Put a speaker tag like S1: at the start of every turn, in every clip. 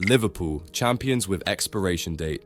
S1: Liverpool, champions with expiration date.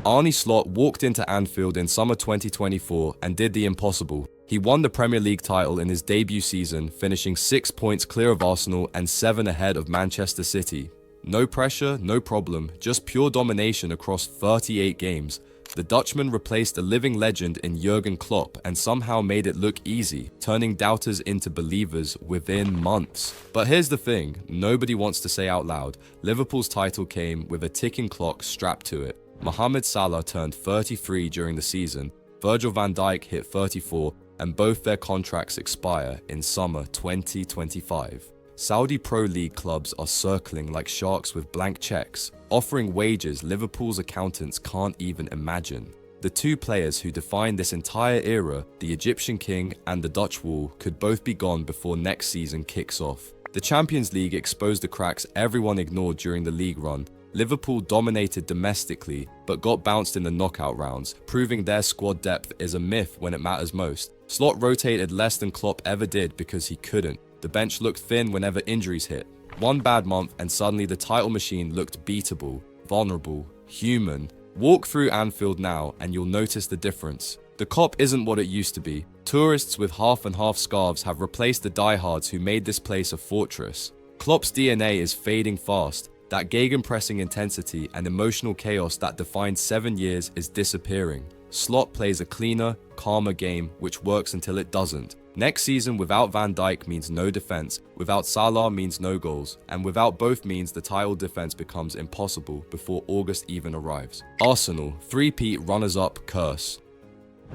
S1: Arne Slot walked into Anfield in summer 2024 and did the impossible. He won the Premier League title in his debut season, finishing 6 points clear of Arsenal and 7 ahead of Manchester City. No pressure, no problem, just pure domination across 38 games. The Dutchman replaced a living legend in Jurgen Klopp and somehow made it look easy, turning doubters into believers within months. But here's the thing, nobody wants to say out loud, Liverpool's title came with a ticking clock strapped to it. Mohamed Salah turned 33 during the season, Virgil van Dijk hit 34, and both their contracts expire in summer 2025. Saudi Pro League clubs are circling like sharks with blank checks, offering wages Liverpool's accountants can't even imagine. The two players who defined this entire era, the Egyptian King and the Dutch Wall, could both be gone before next season kicks off. The Champions League exposed the cracks everyone ignored during the league run. Liverpool dominated domestically, but got bounced in the knockout rounds, proving their squad depth is a myth when it matters most. Slot rotated less than Klopp ever did because he couldn't. The bench looked thin whenever injuries hit. One bad month and suddenly the title machine looked beatable, vulnerable, human. Walk through Anfield now and you'll notice the difference. The Kop isn't what it used to be. Tourists with half and half scarves have replaced the diehards who made this place a fortress. Klopp's DNA is fading fast. That gegenpressing intensity and emotional chaos that defined 7 years is disappearing. Slot plays a cleaner, calmer game which works until it doesn't. Next season without Van Dijk means no defense, without Salah means no goals, and without both means the title defense becomes impossible before August even arrives. Arsenal, three-peat runners-up curse.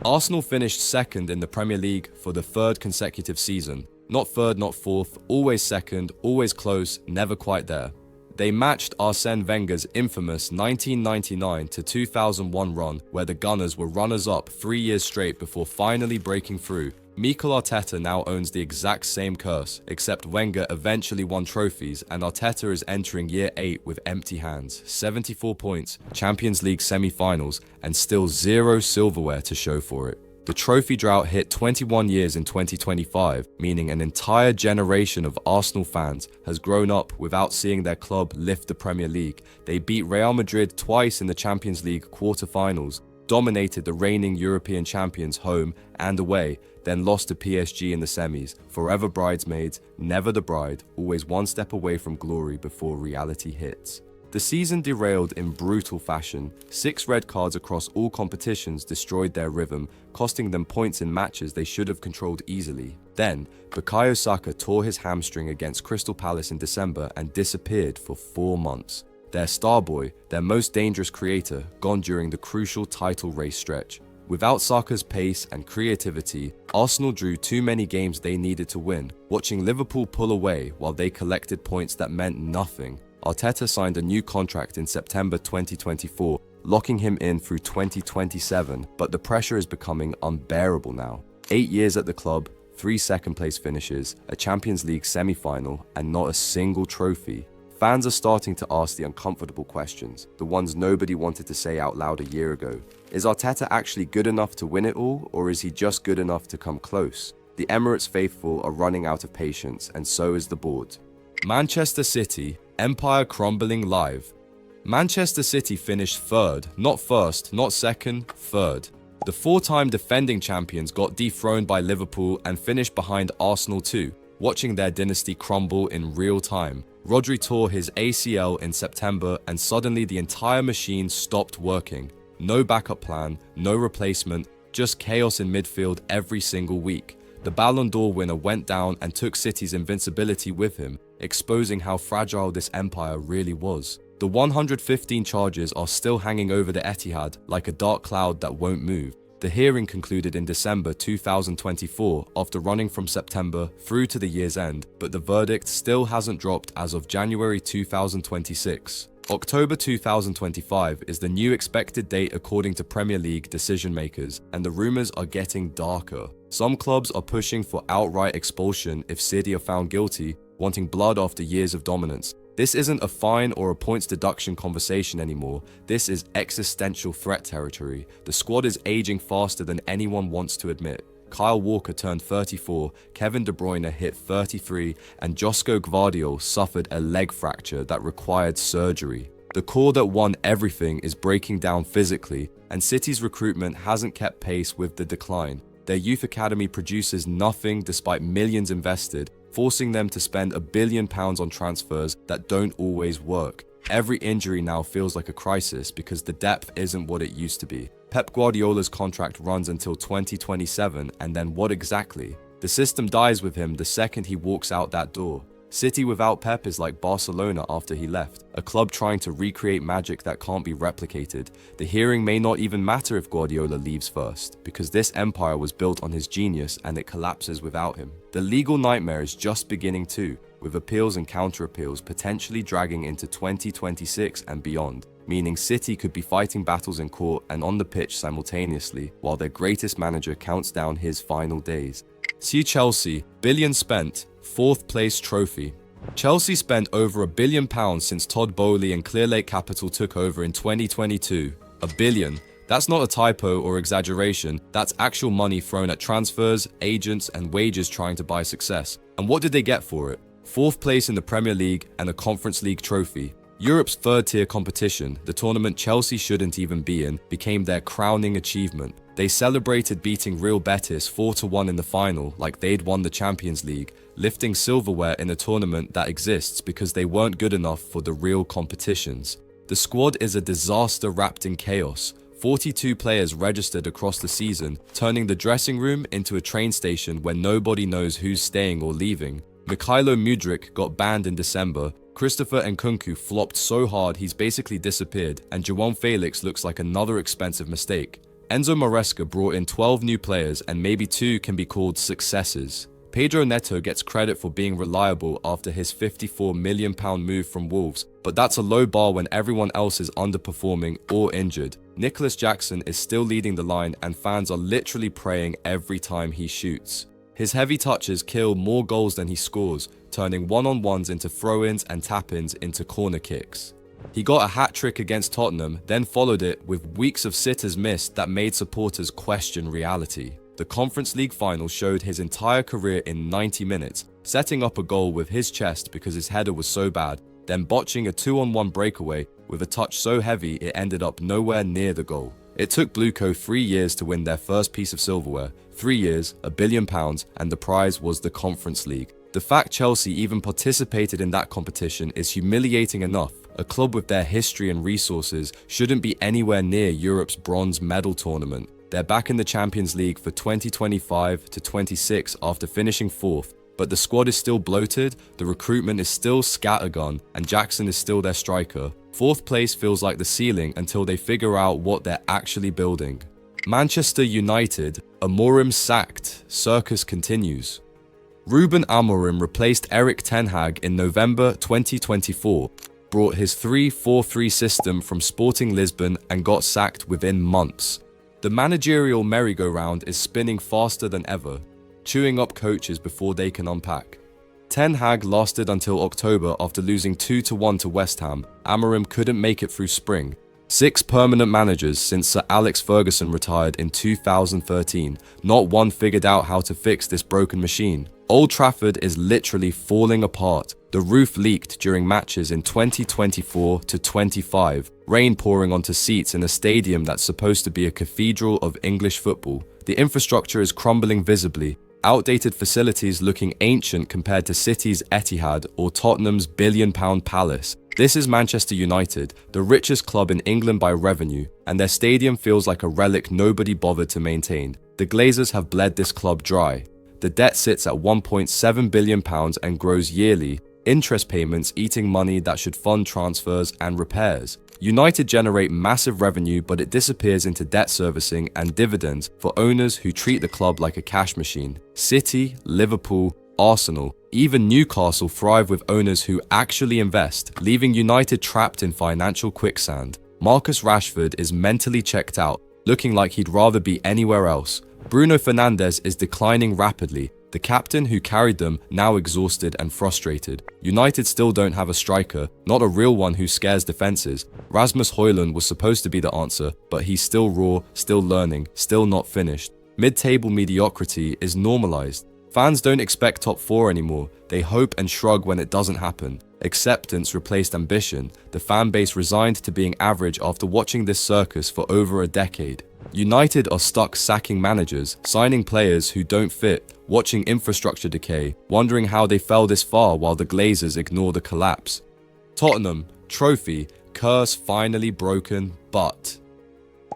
S1: Arsenal finished second in the Premier League for the 3rd consecutive season. Not third, not fourth, always second, always close, never quite there. They matched Arsene Wenger's infamous 1999 to 2001 run where the Gunners were runners-up 3 years straight before finally breaking through. Mikel Arteta now owns the exact same curse, except Wenger eventually won trophies and Arteta is entering year 8 with empty hands, 74 points, Champions League semi-finals, and still 0 silverware to show for it. The trophy drought hit 21 years in 2025, meaning an entire generation of Arsenal fans has grown up without seeing their club lift the Premier League. They beat Real Madrid twice in the Champions League quarter-finals, dominated the reigning European champions home and away, then lost to PSG in the semis. Forever bridesmaids, never the bride, always one step away from glory before reality hits. The season derailed in brutal fashion. 6 red cards across all competitions destroyed their rhythm, costing them points in matches they should have controlled easily. Then, Bukayo Saka tore his hamstring against Crystal Palace in December and disappeared for 4 months. Their star boy, their most dangerous creator, gone during the crucial title race stretch. Without Saka's pace and creativity, Arsenal drew too many games they needed to win, watching Liverpool pull away while they collected points that meant nothing. Arteta signed a new contract in September 2024, locking him in through 2027, but the pressure is becoming unbearable now. 8 years at the club, 3 second-place finishes, a Champions League semi-final, and not a single trophy. Fans are starting to ask the uncomfortable questions, the ones nobody wanted to say out loud a year ago. Is Arteta actually good enough to win it all, or is he just good enough to come close? The Emirates faithful are running out of patience, and so is the board. Manchester City, empire crumbling live. Manchester City finished 3rd, not 1st, not 2nd, 3rd. The 4-time defending champions got dethroned by Liverpool and finished behind Arsenal too, watching their dynasty crumble in real time. Rodri tore his ACL in September and suddenly the entire machine stopped working. No backup plan, no replacement, just chaos in midfield every single week. The Ballon d'Or winner went down and took City's invincibility with him, exposing how fragile this empire really was. The 115 charges are still hanging over the Etihad like a dark cloud that won't move. The hearing concluded in December 2024 after running from September through to the year's end, but the verdict still hasn't dropped as of January 2026. October 2025 is the new expected date according to Premier League decision makers, and the rumours are getting darker. Some clubs are pushing for outright expulsion if City are found guilty, wanting blood after years of dominance. This isn't a fine or a points deduction conversation anymore. This is existential threat territory. The squad is aging faster than anyone wants to admit. Kyle Walker turned 34, Kevin De Bruyne hit 33, and Josko Gvardiol suffered a leg fracture that required surgery. The core that won everything is breaking down physically, and City's recruitment hasn't kept pace with the decline. Their youth academy produces nothing despite millions invested, forcing them to spend £1 billion on transfers that don't always work. Every injury now feels like a crisis because the depth isn't what it used to be. Pep Guardiola's contract runs until 2027, and then what exactly? The system dies with him the second he walks out that door. City without Pep is like Barcelona after he left, a club trying to recreate magic that can't be replicated. The hearing may not even matter if Guardiola leaves first, because this empire was built on his genius and it collapses without him. The legal nightmare is just beginning too, with appeals and counter-appeals potentially dragging into 2026 and beyond, meaning City could be fighting battles in court and on the pitch simultaneously, while their greatest manager counts down his final days. See Chelsea, billion spent, 4th place trophy. Chelsea spent over £1 billion since Todd Boehly and Clearlake Capital took over in 2022. £1 billion. That's not a typo or exaggeration, that's actual money thrown at transfers, agents, and wages trying to buy success. And what did they get for it? 4th place in the Premier League and a Conference League trophy. Europe's third-tier competition, the tournament Chelsea shouldn't even be in, became their crowning achievement. They celebrated beating Real Betis 4-1 in the final like they'd won the Champions League, lifting silverware in a tournament that exists because they weren't good enough for the real competitions. The squad is a disaster wrapped in chaos. 42 players registered across the season, turning the dressing room into a train station where nobody knows who's staying or leaving. Mikhailo Mudryk got banned in December, Christopher Nkunku flopped so hard he's basically disappeared, and João Felix looks like another expensive mistake. Enzo Maresca brought in 12 new players and maybe 2 can be called successes. Pedro Neto gets credit for being reliable after his £54 million move from Wolves, but that's a low bar when everyone else is underperforming or injured. Nicholas Jackson is still leading the line and fans are literally praying every time he shoots. His heavy touches kill more goals than he scores, turning one-on-ones into throw-ins and tap-ins into corner kicks. He got a hat-trick against Tottenham, then followed it with weeks of sitters missed that made supporters question reality. The Conference League final showed his entire career in 90 minutes, setting up a goal with his chest because his header was so bad, then botching a 2-on-1 breakaway with a touch so heavy it ended up nowhere near the goal. It took Blueco 3 years to win their first piece of silverware, 3 years, £1 billion, and the prize was the Conference League. The fact Chelsea even participated in that competition is humiliating enough. A club with their history and resources shouldn't be anywhere near Europe's bronze medal tournament. They're back in the Champions League for 2025 to 26 after finishing 4th, but the squad is still bloated, the recruitment is still scattergun, and Jackson is still their striker. 4th place feels like the ceiling until they figure out what they're actually building. Manchester United, Amorim sacked, circus continues. Ruben Amorim replaced Erik ten Hag in November 2024, brought his 3-4-3 system from Sporting Lisbon and got sacked within months. The managerial merry-go-round is spinning faster than ever, chewing up coaches before they can unpack. Ten Hag lasted until October after losing 2-1 to West Ham. Amorim couldn't make it through spring. 6 permanent managers since Sir Alex Ferguson retired in 2013. Not one figured out how to fix this broken machine. Old Trafford is literally falling apart. The roof leaked during matches in 2024 to 25, rain pouring onto seats in a stadium that's supposed to be a cathedral of English football. The infrastructure is crumbling visibly, outdated facilities looking ancient compared to City's Etihad or Tottenham's billion-pound palace. This is Manchester United, the richest club in England by revenue, and their stadium feels like a relic nobody bothered to maintain. The Glazers have bled this club dry. The debt sits at £1.7 billion and grows yearly, interest payments eating money that should fund transfers and repairs. United generate massive revenue, but it disappears into debt servicing and dividends for owners who treat the club like a cash machine. City, Liverpool, Arsenal, even Newcastle thrive with owners who actually invest, leaving United trapped in financial quicksand. Marcus Rashford is mentally checked out, looking like he'd rather be anywhere else. Bruno Fernandes is declining rapidly, the captain who carried them now exhausted and frustrated. United still don't have a striker, not a real one who scares defenses. Rasmus Højlund was supposed to be the answer, but he's still raw, still learning, still not finished. Mid-table mediocrity is normalized. Fans don't expect top 4 anymore, they hope and shrug when it doesn't happen. Acceptance replaced ambition, the fan base resigned to being average after watching this circus for over a decade. United are stuck sacking managers, signing players who don't fit, watching infrastructure decay, wondering how they fell this far while the Glazers ignore the collapse. Tottenham, trophy, curse finally broken, but...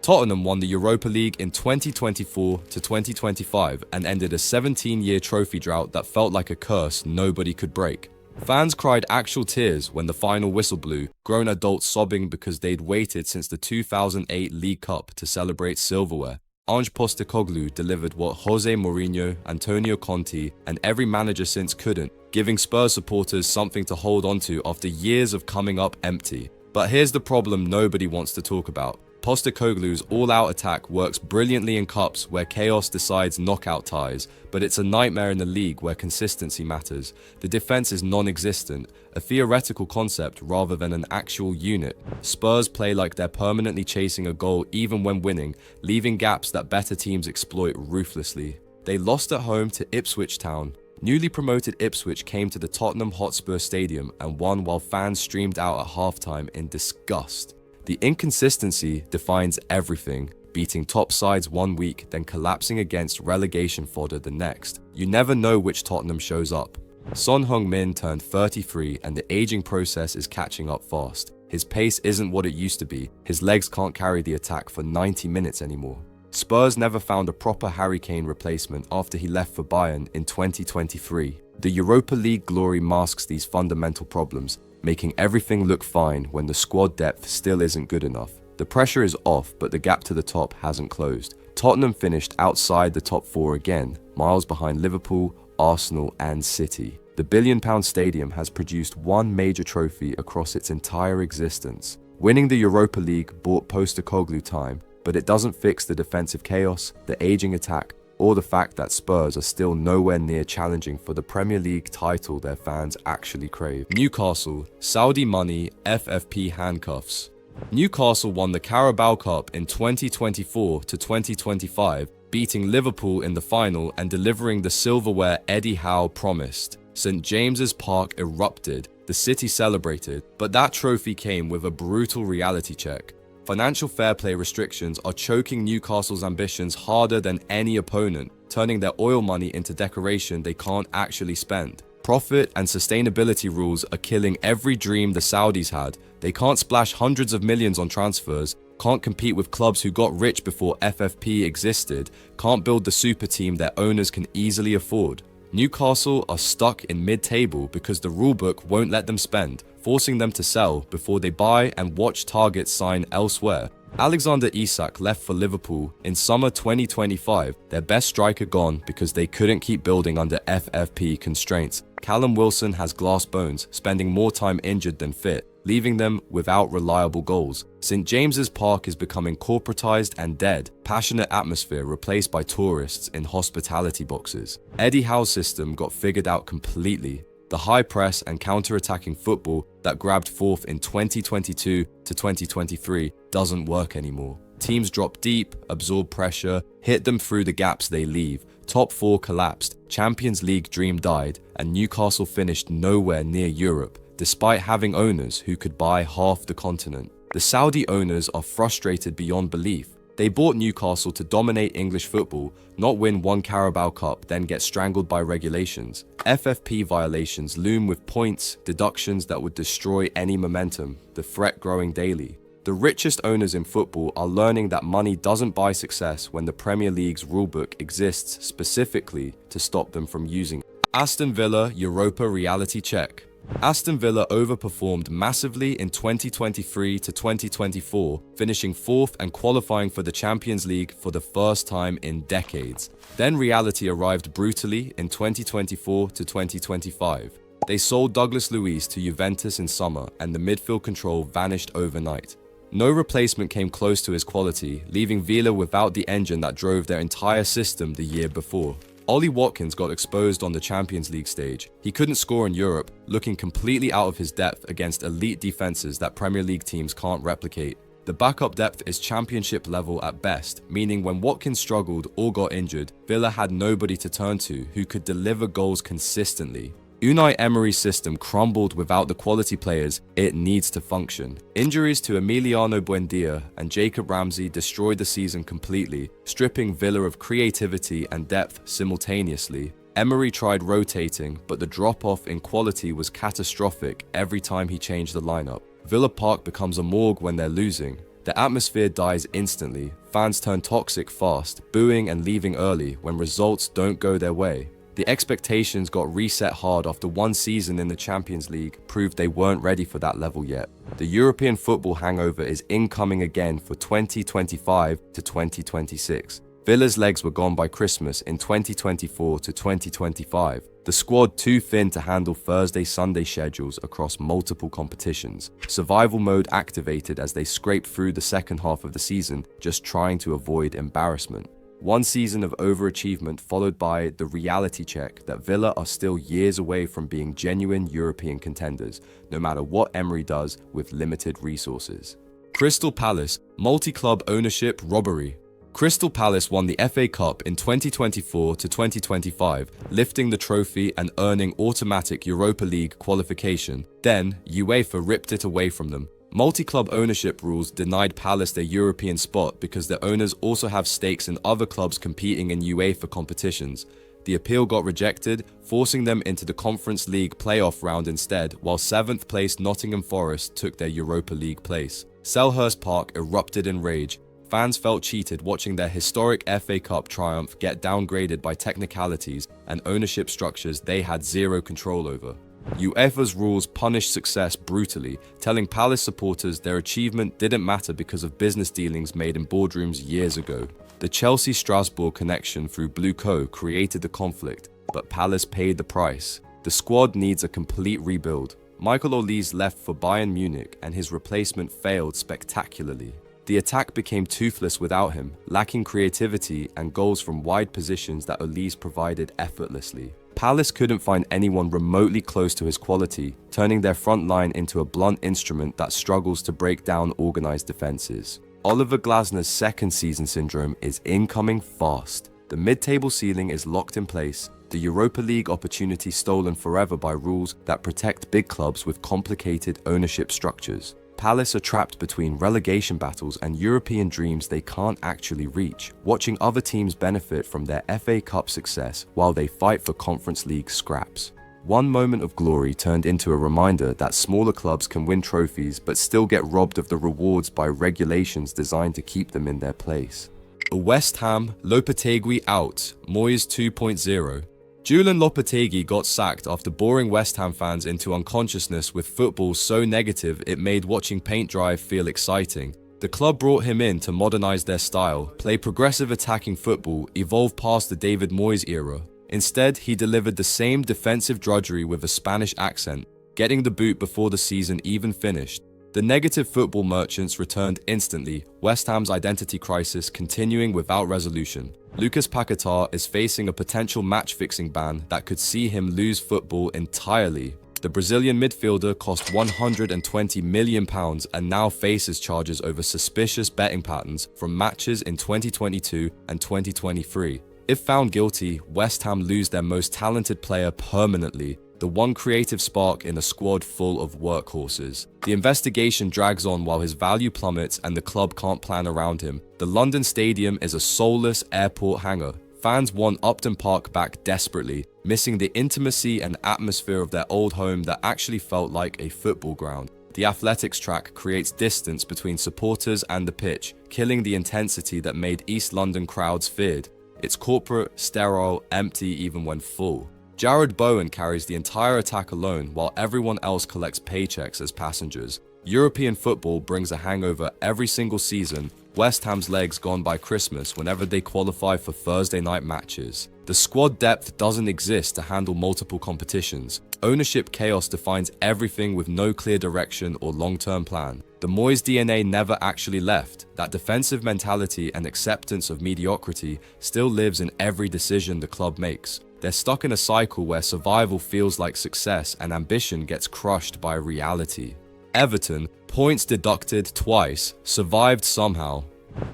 S1: Tottenham won the Europa League in 2024 to 2025 and ended a 17-year trophy drought that felt like a curse nobody could break. Fans cried actual tears when the final whistle blew, grown adults sobbing because they'd waited since the 2008 League Cup to celebrate silverware. Ange Postecoglou delivered what Jose Mourinho, Antonio Conte, and every manager since couldn't, giving Spurs supporters something to hold onto after years of coming up empty. But here's the problem nobody wants to talk about. Postecoglou's all-out attack works brilliantly in cups where chaos decides knockout ties, but it's a nightmare in the league where consistency matters. The defense is non-existent, a theoretical concept rather than an actual unit. Spurs play like they're permanently chasing a goal even when winning, leaving gaps that better teams exploit ruthlessly. They lost at home to Ipswich Town. Newly promoted Ipswich came to the Tottenham Hotspur Stadium and won while fans streamed out at halftime in disgust. The inconsistency defines everything, beating top sides one week, then collapsing against relegation fodder the next. You never know which Tottenham shows up. Son Heung-min turned 33 and the aging process is catching up fast. His pace isn't what it used to be, his legs can't carry the attack for 90 minutes anymore. Spurs never found a proper Harry Kane replacement after he left for Bayern in 2023. The Europa League glory masks these fundamental problems, making everything look fine when the squad depth still isn't good enough. The pressure is off, but the gap to the top hasn't closed. Tottenham finished outside the top 4 again, miles behind Liverpool, Arsenal and City. The billion-pound stadium has produced one major trophy across its entire existence. Winning the Europa League bought Postecoglou time, but it doesn't fix the defensive chaos, the aging attack, or the fact that Spurs are still nowhere near challenging for the Premier League title their fans actually crave. Newcastle, Saudi money, FFP handcuffs. Newcastle won the Carabao Cup in 2024 to 2025, beating Liverpool in the final and delivering the silverware Eddie Howe promised. St James's Park erupted, the city celebrated, but that trophy came with a brutal reality check. Financial fair play restrictions are choking Newcastle's ambitions harder than any opponent, turning their oil money into decoration they can't actually spend. Profit and sustainability rules are killing every dream the Saudis had. They can't splash hundreds of millions on transfers, can't compete with clubs who got rich before FFP existed, can't build the super team their owners can easily afford. Newcastle are stuck in mid-table because the rulebook won't let them spend, forcing them to sell before they buy and watch targets sign elsewhere. Alexander Isak left for Liverpool in summer 2025, their best striker gone because they couldn't keep building under FFP constraints. Callum Wilson has glass bones, spending more time injured than fit, leaving them without reliable goals. St James's Park is becoming corporatized and dead, passionate atmosphere replaced by tourists in hospitality boxes. Eddie Howe's system got figured out completely. The high press and counter-attacking football that grabbed forth in 2022 to 2023 doesn't work anymore. Teams drop deep, absorb pressure, hit them through the gaps they leave. Top 4 collapsed, Champions League dream died, and Newcastle finished nowhere near Europe, despite having owners who could buy half the continent. The Saudi owners are frustrated beyond belief. They bought Newcastle to dominate English football, not win one Carabao Cup, then get strangled by regulations. FFP violations loom with points, deductions that would destroy any momentum, the threat growing daily. The richest owners in football are learning that money doesn't buy success when the Premier League's rulebook exists specifically to stop them from using it. Aston Villa Europa reality check. Aston Villa overperformed massively in 2023 to 2024, finishing 4th and qualifying for the Champions League for the first time in decades. Then reality arrived brutally in 2024 to 2025. They sold Douglas Luiz to Juventus in summer, and the midfield control vanished overnight. No replacement came close to his quality, leaving Villa without the engine that drove their entire system the year before. Ollie Watkins got exposed on the Champions League stage. He couldn't score in Europe, looking completely out of his depth against elite defenses that Premier League teams can't replicate. The backup depth is championship level at best, meaning when Watkins struggled or got injured, Villa had nobody to turn to who could deliver goals consistently. Unai Emery's system crumbled without the quality players it needs to function. Injuries to Emiliano Buendia and Jacob Ramsey destroyed the season completely, stripping Villa of creativity and depth simultaneously. Emery tried rotating, but the drop-off in quality was catastrophic every time he changed the lineup. Villa Park becomes a morgue when they're losing. The atmosphere dies instantly, fans turn toxic fast, booing and leaving early when results don't go their way. The expectations got reset hard after one season in the Champions League proved they weren't ready for that level yet. The European football hangover is incoming again for 2025 to 2026. Villa's legs were gone by Christmas in 2024 to 2025. The squad too thin to handle Thursday-Sunday schedules across multiple competitions. Survival mode activated as they scraped through the second half of the season, just trying to avoid embarrassment. One season of overachievement followed by the reality check that Villa are still years away from being genuine European contenders, no matter what Emery does with limited resources. Crystal Palace, multi-club ownership robbery. Crystal Palace won the FA Cup in 2024 to 2025, lifting the trophy and earning automatic Europa League qualification. Then, UEFA ripped it away from them. Multi-club ownership rules denied Palace their European spot because their owners also have stakes in other clubs competing in UEFA competitions. The appeal got rejected, forcing them into the Conference League playoff round instead, while 7th place Nottingham Forest took their Europa League place. Selhurst Park erupted in rage. Fans felt cheated watching their historic FA Cup triumph get downgraded by technicalities and ownership structures they had zero control over. UEFA's rules punished success brutally, telling Palace supporters their achievement didn't matter because of business dealings made in boardrooms years ago. The Chelsea-Strasbourg connection through Blue Co created the conflict, but Palace paid the price. The squad needs a complete rebuild. Michael Olise left for Bayern Munich and his replacement failed spectacularly. The attack became toothless without him, lacking creativity and goals from wide positions that Olise provided effortlessly. Palace couldn't find anyone remotely close to his quality, turning their front line into a blunt instrument that struggles to break down organized defenses. Oliver Glasner's second season syndrome is incoming fast. The mid-table ceiling is locked in place, the Europa League opportunity stolen forever by rules that protect big clubs with complicated ownership structures. Palace are trapped between relegation battles and European dreams they can't actually reach, watching other teams benefit from their FA Cup success while they fight for Conference League scraps. One moment of glory turned into a reminder that smaller clubs can win trophies but still get robbed of the rewards by regulations designed to keep them in their place. West Ham, Lopetegui out, Moyes 2.0. Julian Lopetegui got sacked after boring West Ham fans into unconsciousness with football so negative it made watching paint dry feel exciting. The club brought him in to modernize their style, play progressive attacking football, evolve past the David Moyes era. Instead, he delivered the same defensive drudgery with a Spanish accent, getting the boot before the season even finished. The negative football merchants returned instantly, West Ham's identity crisis continuing without resolution. Lucas Paquetá is facing a potential match-fixing ban that could see him lose football entirely. The Brazilian midfielder cost £120 million and now faces charges over suspicious betting patterns from matches in 2022 and 2023. If found guilty, West Ham lose their most talented player permanently, the one creative spark in a squad full of workhorses. The investigation drags on while his value plummets and the club can't plan around him. The London Stadium is a soulless airport hangar. Fans want Upton Park back desperately, missing the intimacy and atmosphere of their old home that actually felt like a football ground. The athletics track creates distance between supporters and the pitch, killing the intensity that made East London crowds feared. It's corporate, sterile, empty even when full. Jared Bowen carries the entire attack alone while everyone else collects paychecks as passengers. European football brings a hangover every single season, West Ham's legs gone by Christmas whenever they qualify for Thursday night matches. The squad depth doesn't exist to handle multiple competitions. Ownership chaos defines everything with no clear direction or long-term plan. The Moyes DNA never actually left. That defensive mentality and acceptance of mediocrity still lives in every decision the club makes. They're stuck in a cycle where survival feels like success and ambition gets crushed by reality. Everton, points deducted twice, survived somehow.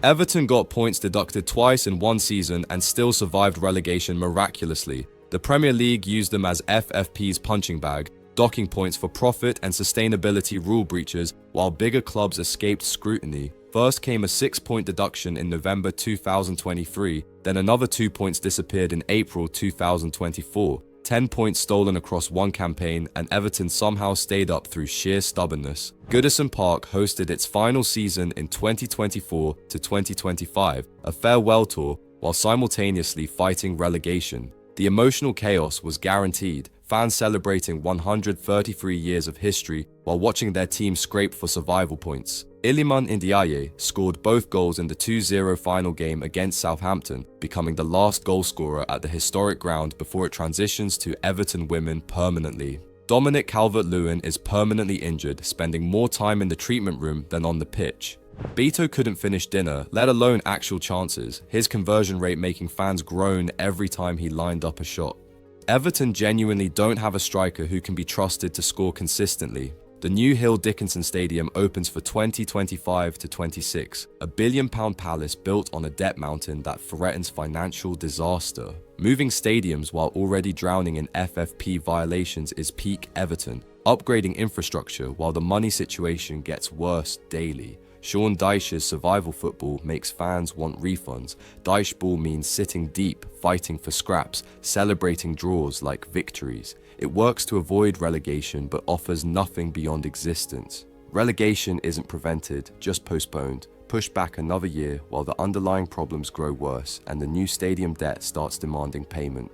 S1: Everton got points deducted twice in one season and still survived relegation miraculously. The Premier League used them as FFP's punching bag, docking points for profit and sustainability rule breaches, while bigger clubs escaped scrutiny. First came a 6-point deduction in November 2023, then another 2 points disappeared in April 2024. 10 points stolen across one campaign, and Everton somehow stayed up through sheer stubbornness. Goodison Park hosted its final season in 2024 to 2025, a farewell tour, while simultaneously fighting relegation. The emotional chaos was guaranteed, fans celebrating 133 years of history while watching their team scrape for survival points. Iliman Ndiaye scored both goals in the 2-0 final game against Southampton, becoming the last goalscorer at the historic ground before it transitions to Everton women permanently. Dominic Calvert-Lewin is permanently injured, spending more time in the treatment room than on the pitch. Beto couldn't finish dinner, let alone actual chances, his conversion rate making fans groan every time he lined up a shot. Everton genuinely don't have a striker who can be trusted to score consistently. The new Hill Dickinson Stadium opens for 2025-26, a £1 billion palace built on a debt mountain that threatens financial disaster. Moving stadiums while already drowning in FFP violations is peak Everton, upgrading infrastructure while the money situation gets worse daily. Sean Dyche's survival football makes fans want refunds. Dyche ball means sitting deep, fighting for scraps, celebrating draws like victories. It works to avoid relegation but offers nothing beyond existence. Relegation isn't prevented, just postponed, pushed back another year while the underlying problems grow worse and the new stadium debt starts demanding payment.